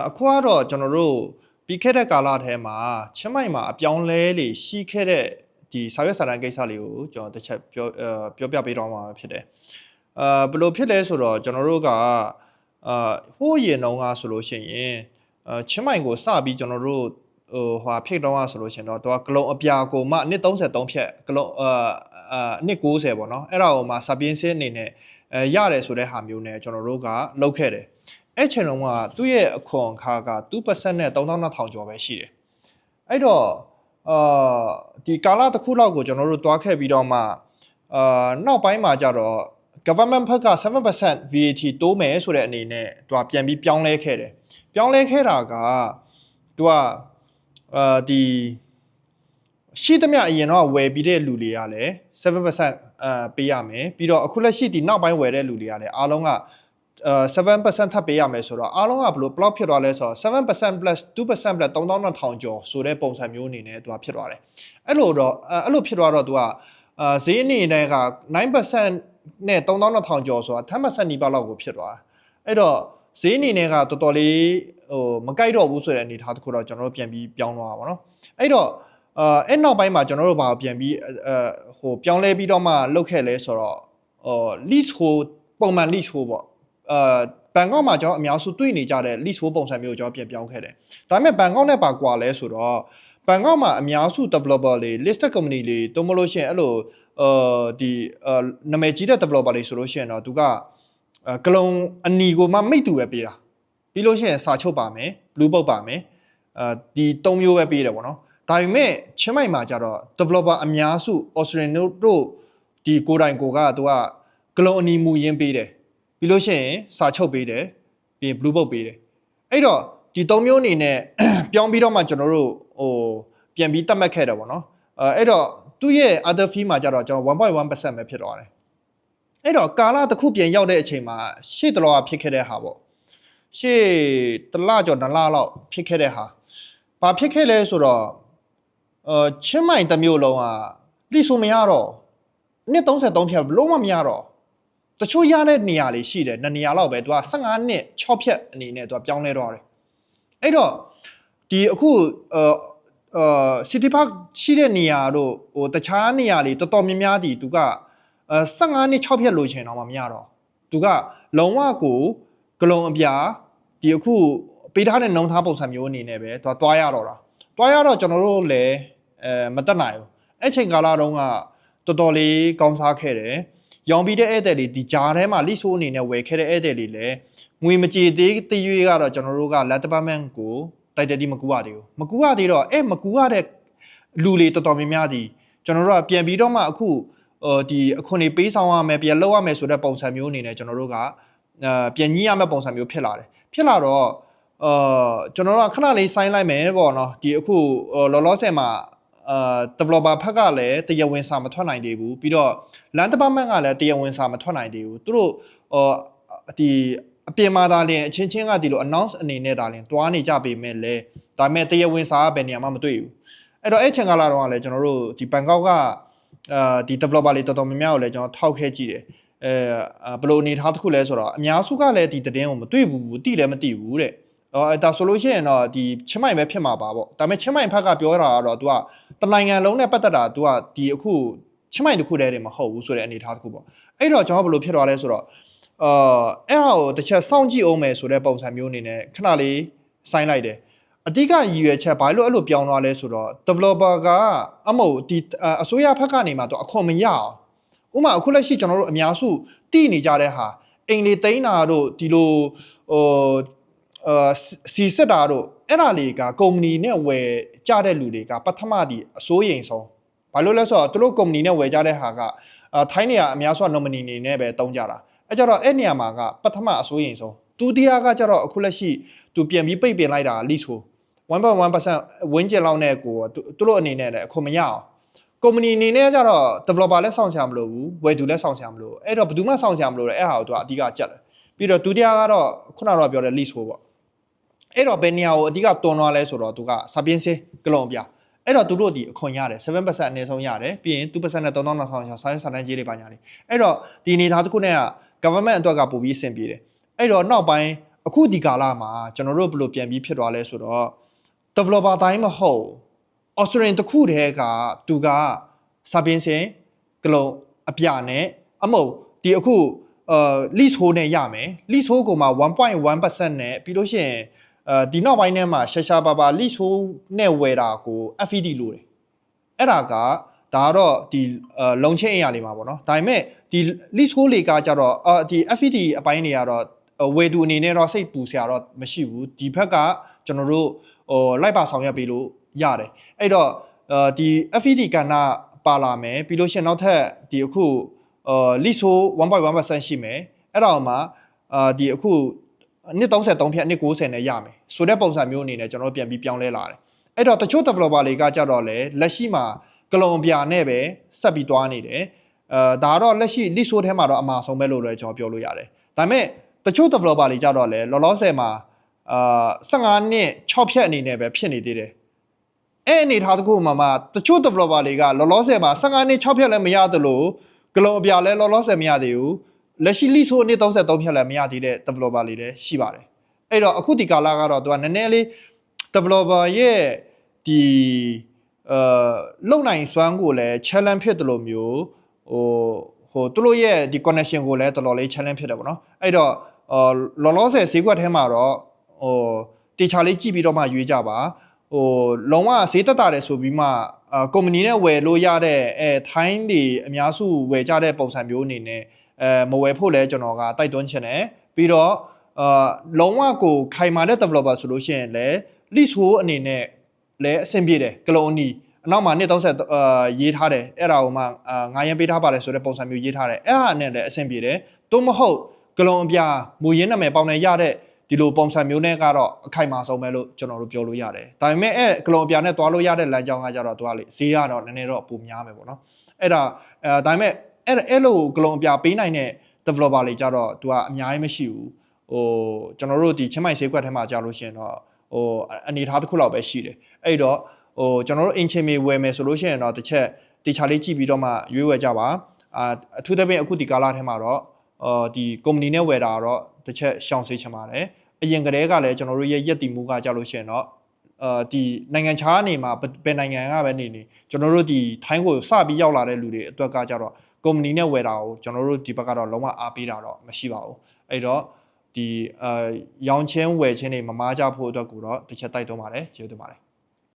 အခုကတော့ကျွန်တော်တို့ပြီးခဲ့တဲ့ကာလထဲမှာချင်းမိုင်မှာအပြောင်းလဲတွေရှိခဲ့တဲ့ဒီစာရွက်စာတမ်းကိစ္စလေးကိုကျွန်တော်တစ်ချက်ပြောပြပေးတော့မှာဖြစ်တယ်ဘယ်လိုဖြစ်လဲဆိုတော့ကျွန်တော်တို့ကဟိုးရင်တုန်းကဆိုလို့ရှိရင်ချင်းမိုင်ကိုစပြီးကျွန်တော်တို့ဖိတ်တော့ဆိုလို့ရှိရင်တော့သူကဂလုံးအပြာကိုမှနှစ်33ဖြတ်ဂလုံးနှစ်90ပေါ့နော်အဲ့ဒါကိုမှစပင်းစင်းအနေနဲ့ရတယ်ဆိုတဲ့ဟာမျိုးနဲ့ကျွန်တော်တို့ကလုပ်ခဲ့တယ်အဲ့ချိန်တုန်းကသူ့ရဲ့အခွန်အခါက 2% နဲ့3200ကျော်ပဲရှိတယ်အဲ့တော့ဒီကာလတစ်ခုလောက်ကိုကျွန်တော်တို့တွားခဲ့ပြီးတော့မှနောက်ပိုင်းမှာကြတော့ government ဘက်က 7% VAT တိုးမယ်ဆိုတဲ့အနေနဲ့သူကပြန်ပြီးပြောင်းလဲခဲ့တယ်ပြောင်းလဲခဲ့တာကသူကဒီရှိသမျှအရင်တော့ဝယ်ပြီးတဲ့လူတွေကလည်း 7% ပေးရမယ်ပြီးတော့အခုလက်ရှိဒီနောက်ပိုင်းဝယ်တဲ့လူတွေကလည်းအားလုံးက7% ထပ်ပေးရမယ်ဆိုတော့အားလုံးကဘယ်လို block ဖြစ်သွားလဲဆိုတော့ 7% plus 2% plus 3200ကျော်ဆိုတဲ့ပုံစံမျိုးအနေနဲ့သူကဖြစ်သွားတယ်အဲ့လိုဖြစ်သွားတော့သူကဈေးအနေနဲ့က 9% နဲ့3200ကျော်ဆိုတာ10%နီးပါးလောက်ကိုဖြစ်သွားတာအဲ့တော့ဈေးအနေနဲ့ကတော်တော်လေးမကိုက်တော့ဘူးဆိုတဲ့အနေအထားတစ်ခုတော့ကျွန်တော်တို့ပြန်ပြီးပြောင်းသွားတာပါเนาะအဲ့တော့အဲ့နောက်ပိုင်းမှာကျွန်တော်တို့ဘာပြန်ပြီးပြောင်းလဲပြီးတော့မှလုပ်ခဲ့လဲဆိုတော့lease hold ပုံမှန် lease hold ပေါ့ဘန်ကောက်မှာကျွန်တော်အများစုတွေ့နေကြတဲ့ lease hold ပုံစံမျိုးကျွန်တော်ပြန်ပြောင်းခဲ့တယ်ဒါပေမဲ့ဘန်ကောက်နဲ့ပါကွာလဲဆိုတော့ဘန်ကောက်မှာအများစု developer တွေ listed company တွေတုံးမလို့ရှိရင်အဲ့လိုဒီနာမည်ကြီးတဲ့ developer တွေဆိုလို့ရှိရင်တော့သူကကလုံအနီကိုမှမိတ်တူပဲပေးတာပြီးလို့ရှိရင်စာချုပ်ပါမယ် blue book ပါမယ်ဒီ၃မျိုးပဲပေးတယ်ပေါ့နော်ဒါပေမဲ့ချင်းမိုင်မှာကြတော့ developer အများစု Australian တို့ဒီကိုတိုင်ကိုကသူကကလုံအနီမူရင်းပေးတယ်ပြီးလို့ရှိရင်စာချုပ်ပေးတယ်ပြီး blue book ပေးတယ်အဲ့တော့ဒီ၃မျိုးအနေနဲ့ပြောင်းပြီးတော့မှကျွန်တော်တို့ပြန်ပြီးတတ်မှတ်ခဲ့တယ်ပေါ့နော်အဲ့တော့သူ့ရဲ့ other fee မှာကြတော့ကျွန်တော် 1.1% ပဲဖြစ်သွားတယ်အဲ့တော့ကာလတစ်ခုပြန်ရောက်တဲ့အချိန်မှာရှေ့တလောကဖြစ်ခဲ့တဲ့ဟာပေါ့ရှေ့တလကျော်2လလောက်ဖြစ်ခဲ့တဲ့ဟာဘာဖြစ်ခဲ့လဲဆိုတော့ချင်းမိုင်တစ်မျိုးလုံးကလိဆိုမရတော့နှစ်33ဖြတ်လုံးဝမရတော့တချို့ရတဲ့နေရာလေးရှိတယ်2နေရာလောက်ပဲသူက15နှစ်6ဖြတ်အနေနဲ့သူကပြောင်းလဲတော့တယ်အဲ့တော့ဒီအခုCity Park ရှိတဲ့နေရာတို့တခြားနေရာလေးတော်တော်များများဒီသူက15နှစ်6ဖြတ်လိုချင်တော့မှမရတော့သူကလုံးဝကိုဂလုံအပြာဒီအခုပေးထားတဲ့နှုံထားပုံစံမျိုးအနေနဲ့ပဲသူကတွားရတော့တာတွားရတော့ကျွန်တော်တို့လည်းမတက်နိုင်ဘူးအဲ့ချိန်ကာလတုန်းကတော်တော်လေးကောင်းစားခဲ့တယ်ရောင်ပြီးတဲ့ဧည့်သည်တွေဒီဂျားထဲမှာလိဆိုးအနေနဲ့ဝယ်ခဲ့တဲ့ဧည့်သည်တွေလည်းငွေမကြေသေးတရွေးကတော့ကျွန်တော်တို့က Land Department ကိုတိုက်တက်တီမကူရသေးဘူးမကူရသေးတော့မကူရတဲ့လူတွေတော်တော်များများဒီကျွန်တော်တို့ကပြန်ပြီးတော့မှအခုဒီအခွန်တွေပေးဆောင်ရမယ်ပြန်လုပ်ရမယ်ဆိုတဲ့ပုံစံမျိုးအနေနဲ့ကျွန်တော်တို့ကပြန်ညှိရမယ့်ပုံစံမျိုးဖြစ်လာတယ်ဖြစ်လာတော့ကျွန်တော်တို့ကခဏလေးဆိုင်းလိုက်မယ်ပေါ့နော်ဒီအခုလောလောဆယ်မှာdeveloper ဘက်ကလည်းတရားဝင်စာမထွက်နိုင်သေးဘူးပြီးတော့ Land Department ကလည်းတရားဝင်စာမထွက်နိုင်သေးဘူးသူတို့ဒီအပြင်မှာဒါလင်အချင်းချင်းကဒီလို announce အနေနဲ့ဒါလင်တွားနေကြပေမဲ့လေဒါပေမဲ့တရားဝင်စာကဘယ်နေရာမှမတွေ့ဘူးအဲ့တော့အဲ့ချိန်ကာလတော့ကလည်းကျွန်တော်တို့ဒီဘန်ကောက်ကဒီ developer တွေတော်တော်များများကိုလည်းကျွန်တော်ထောက်ခဲကြည့်တယ်ဘယ်လိုအနေထားတစ်ခုလဲဆိုတော့အများစုကလည်းဒီသတင်းကိုမတွေ့ဘူးတိလည်းမသိဘူးတဲ့ဒါဆိုလို့ရှိရင်တော့ဒီချင်းမိုင်ပဲဖြစ်မှာပါပေါ့ဒါပေမဲ့ချင်းမိုင်ဘက်ကပြောတာကတော့ तू ကတနိုင်ငံလုံးနဲ့ပတ်သက်တာ तू ကဒီအခုချင်းမိုင်တစ်ခုတည်းတည်းမဟုတ်ဘူးဆိုတဲ့အနေထားတစ်ခုပေါ့အဲ့တော့ကျွန်တော်ဘယ်လိုဖြစ်သွားလဲဆိုတော့အဲ့ဟာကိုတစ်ချက်စောင့်ကြည့်အောင်မယ်ဆိုတဲ့ပုံစံမျိုးအနေနဲ့ခဏလေးဆိုင်းလိုက်တယ်အဓိကရည်ရွယ်ချက်ဘာလို့အဲ့လိုပြောင်းသွားလဲဆိုတော့ developer ကအမို့ဒီအစိုးရဘက်ကနေမှတော့အခွန်မရအောင်ဥပမာအခုလက်ရှိကျွန်တော်တို့အများစုတည်နေကြတဲ့ဟာအိမ်လေးသိမ်းတာတို့ဒီလိုစီစစ်တာတို့အဲ့ဒါလေးကကုမ္ပဏီနဲ့ဝယ်ကြတဲ့လူတွေကပထမဒီအစိုးရိမ်ဆုံးဘာလို့လဲဆိုတော့သူတို့ကုမ္ပဏီနဲ့ဝယ်ကြတဲ့ဟာကထိုင်းနေရအများစု nominee နေနဲ့ပဲတုံးကြတာအဲ့ကြတော့အဲ့နေရာမှာကပထမအစိုးရိမ်ဆုံးဒုတိယကကြတော့အခုလက်ရှိသူပြန်ပြီးပိတ်ပင်လိုက်တာလိဆို 1.1% ဝန်းကျင်လောက်နဲ့ကိုသူတို့အနေနဲ့လည်းအခုမရအောင်ကုမ္ပဏီအနေနဲ့ကျတော့ developer လည်းစောင့်ချမလို့ဘူးဝယ်သူလည်းစောင့်ချမလို့အဲ့တော့ဘယ်သူမှစောင့်ချမလို့အဲ့ဟာကိုသူကအဓိကကြက်တယ်ပြီးတော့ဒုတိယကတော့ခုနကတော့ပြောတဲ့ lease ပေါ့အဲ့တော့ဘယ်နေရာကိုအဓိကတွန်းသွားလဲဆိုတော့သူကစပင်းစေးကလုံပြအဲ့တော့သူတို့ဒီအခွန်ရတယ် 7% အနည်းဆုံးရတယ်ပြီးရင် 2% နဲ့3200ကျော်ဆိုင်စာတန်းကြီးတွေပါညာလေးအဲ့တော့ဒီအနေထားတစ်ခုနဲ့က government အတွက်ကပို့ပြီးအဆင်ပြေတယ်အဲ့တော့နောက်ပိုင်း အခုဒီကာလမှာကျွန်တော်တို့ဘယ်လိုပြန်ပြီးဖြစ်သွားလဲဆိုတော့ developer တိုင်းမဟုတ် Australian တခုတည်းကသူကစာပင်စင်ကလုံးအပြနဲ့အမဟုတ်ဒီအခုlease hold နဲ့ရမယ် lease hold ကိုမှ 1.1% နဲ့ပြီးလို့ရှိရင်ဒီနောက်ပိုင်းထဲမှာရှာပါ lease hold နဲ့ဝယ်တာကို FED လို့တယ်အဲ့ဒါကဒါကတော့ဒီလုံချင်းအရာလေးမှာပေါ့နော်ဒါပေမဲ့ဒီ lease hold တွေကကြတော့ဒီ FED အပိုင်းတွေကတော့ဝယ်သူအနေနဲ့တော့စိတ်ပူစရာတော့မရှိဘူးဒီဘက်ကကျွန်တော်တို့လိုက်ပါဆောင်ရွက်ပေးလို့ရတယ်အဲ့တော့ဒီ FED ကဏ္ဍပါလာမယ်ပြီးလို့ရှိရင်နောက်ထပ်ဒီအခု lease hold 1.1% ရှိမယ်အဲ့ဒါမှဒီအခုနှစ်33ဖြတ်နှစ်90နဲ့ရမယ်ဆိုတဲ့ပုံစံမျိုးအနေနဲ့ကျွန်တော်ပြန်ပြီးပြောင်းလဲလာတယ်အဲ့တော့တချို့ developer တွေကကြတော့လေလက်ရှိမှာကလုံပြာနဲ့ပဲဆက်ပြီးသွားနေတယ်ဒါကတော့လက်ရှိ lease hold ထဲမှာတော့အမှားဆုံးပဲလို့လည်းကျွန်တော်ပြောလို့ရတယ်ဒါပေမဲ့တချို့ developer တွေကြတော့လေလောလောဆယ်မှာ15နှစ်6ဖြတ်အနေနဲ့ပဲဖြစ်နေသေးတယ်အဲ့အနေထားတခုမှာတချို့ developer တွေကလောလောဆယ်မှာ15နှစ်6ဖြတ်လည်းမရသလိုကလုံအပြာလည်းလောလောဆယ်မရသေးဘူးလက်ရှိ lease hold နှစ်33ဖြတ်လည်းမရသေးတဲ့ developer တွေလည်းရှိပါတယ်အဲ့တော့အခုဒီကာလကတော့သူကနည်းနည်းလေး developer ရဲ့ဒီလုံနိုင်စွမ်းကိုလည်း challenge ဖြစ်တယ်လို့မျိုးဟိုသူတို့ရဲ့ဒီ connection ကိုလည်းတော်တော်လေး challenge ဖြစ်တယ်ပေါ့နော်အဲ့တော့လောလောဆယ်ဈေးကွက်ထဲမှာတော့တေချာလေးကြည့်ပြီးတော့မှရွေးကြပါလုံးဝဈေးတက်တာတယ်ဆိုပြီးမှကုမ္ပဏီနဲ့ဝယ်လို့ရတဲ့ထိုင်းတွေအများစုဝယ်ကြတဲ့ပုံစံမျိုးအနေနဲ့မဝယ်ဖို့လဲကျွန်တော်ကတိုက်တွန်းချင်တယ်ပြီးတော့လုံးဝကိုခိုင်မာတဲ့ developer ဆိုလို့ရှိရင်လည်း lease hold အနေနဲ့လည်းအဆင်ပြေတယ်ကလုံအနီအနောက်မှာ130ရေးထားတယ်အဲ့ဒါကိုမှ9ရန်ပေးထားပါတယ်ဆိုတဲ့ပုံစံမျိုးရေးထားတယ်အဲ့ဟာနဲ့လည်းအဆင်ပြေတယ်သို့မဟုတ်ကလုံအပြာမူရင်းနာမည်ပေါင်းနေရတဲ့ဒီလိုပုံစံမျိုးနဲ့ကတော့အခိုင်အမာဆုံးပဲလို့ကျွန်တော်တို့ပြောလို့ရတယ်ဒါပေမဲ့ကလုံအပြာနဲ့တွားလို့ရတဲ့လမ်းကြောင်းကကြတော့သူကလေဈေးကတော့နည်းနည်းတော့ပိုများမယ်ပေါ့နော်အဲ့ဒါဒါပေမဲ့အဲ့လိုကလုံအပြာပေးနိုင်တဲ့ developer တွေကြတော့သူကအများကြီးမရှိဘူးကျွန်တော်တို့ဒီချင်းမိုင်ဈေးကွက်ထဲမှာကြာလို့ရှိရင်တော့အနေထားတစ်ခုလောက်ပဲရှိတယ်အဲ့တော့ကျွန်တော်တို့အင်ချင်မီဝယ်မယ်ဆိုလို့ရှိရင်တော့တစ်ချက်တေချာလေးကြည့်ပြီးတော့မှရွေးဝယ်ကြပါအထူးသဖြင့်အခုဒီကာလထဲမှာတော့ဒီကုမ္ပဏီနဲ့ဝယ်တာတော့တစ်ချက်ရှောင်စေချင်ပါတယ်အရင်ကတည်းကလည်းကျွန်တော်တို့ရဲ့ရက်တီမှုကကြာလို့ရှိရင်တော့ဒီနိုင်ငံခြားနေမှာဘယ်နိုင်ငံကပဲနေကျွန်တော်တို့ဒီထိုင်းကိုစပြီးရောက်လာတဲ့လူတွေအတွက်ကကြတော့ကုမ္ပဏီနဲ့ဝယ်တာကိုကျွန်တော်တို့ဒီဘက်ကတော့လုံးဝအားပေးတာတော့မရှိပါဘူးအဲ့တော့ဒီရောင်းချင်းဝယ်ချင်းတွေမမားကြဖို့အတွက်ကိုတော့တစ်ချက်တိုက်တွန်းပါတယ်ကျေးဇူးတင်ပါတယ်